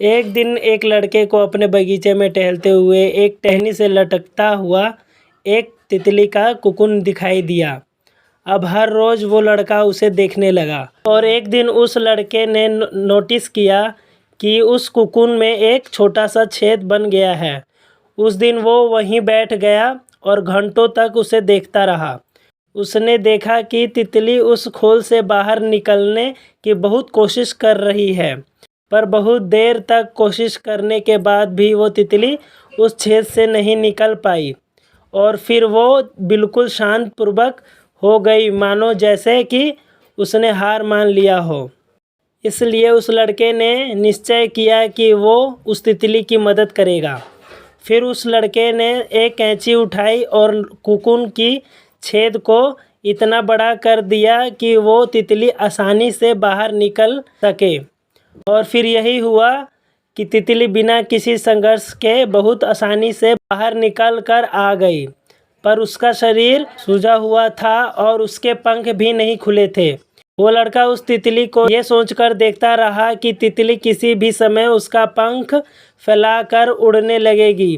एक दिन एक लड़के को अपने बगीचे में टहलते हुए एक टहनी से लटकता हुआ एक तितली का कुकुन दिखाई दिया। अब हर रोज़ वो लड़का उसे देखने लगा और एक दिन उस लड़के ने नोटिस किया कि उस कुकुन में एक छोटा सा छेद बन गया है। उस दिन वो वहीं बैठ गया और घंटों तक उसे देखता रहा। उसने देखा कि तितली उस खोल से बाहर निकलने की बहुत कोशिश कर रही है, पर बहुत देर तक कोशिश करने के बाद भी वो तितली उस छेद से नहीं निकल पाई और फिर वो बिल्कुल शांतपूर्वक हो गई, मानो जैसे कि उसने हार मान लिया हो। इसलिए उस लड़के ने निश्चय किया कि वो उस तितली की मदद करेगा। फिर उस लड़के ने एक कैंची उठाई और कुकुन की छेद को इतना बड़ा कर दिया कि वो तितली आसानी से बाहर निकल सके। और फिर यही हुआ कि तितली बिना किसी संघर्ष के बहुत आसानी से बाहर निकल कर आ गई, पर उसका शरीर सूजा हुआ था और उसके पंख भी नहीं खुले थे। वो लड़का उस तितली को ये सोचकर देखता रहा कि तितली किसी भी समय उसका पंख फैलाकर उड़ने लगेगी,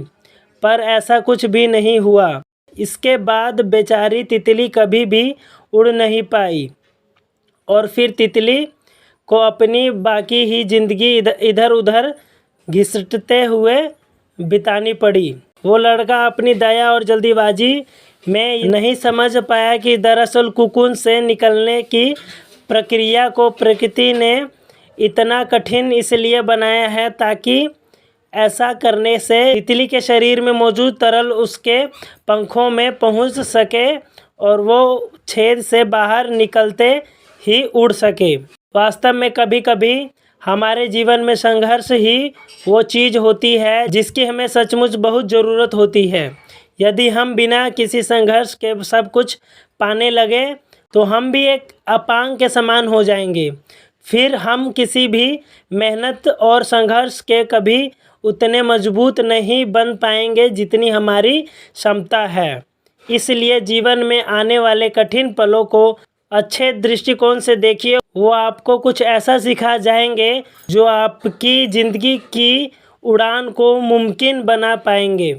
पर ऐसा कुछ भी नहीं हुआ। इसके बाद बेचारी तितली कभी भी उड़ नहीं पाई और फिर तितली को अपनी बाकी ही जिंदगी इधर उधर घिसटते हुए बितानी पड़ी। वो लड़का अपनी दया और जल्दीबाजी में नहीं समझ पाया कि दरअसल कुकुन से निकलने की प्रक्रिया को प्रकृति ने इतना कठिन इसलिए बनाया है ताकि ऐसा करने से तितली के शरीर में मौजूद तरल उसके पंखों में पहुंच सके और वो छेद से बाहर निकलते ही उड़ सके। वास्तव में कभी कभी हमारे जीवन में संघर्ष ही वो चीज़ होती है जिसकी हमें सचमुच बहुत ज़रूरत होती है। यदि हम बिना किसी संघर्ष के सब कुछ पाने लगे तो हम भी एक अपांग के समान हो जाएंगे। फिर हम किसी भी मेहनत और संघर्ष के कभी उतने मजबूत नहीं बन पाएंगे जितनी हमारी क्षमता है। इसलिए जीवन में आने वाले कठिन पलों को अच्छे दृष्टिकोण से देखिए। वो आपको कुछ ऐसा सिखा जाएंगे जो आपकी ज़िंदगी की उड़ान को मुमकिन बना पाएंगे।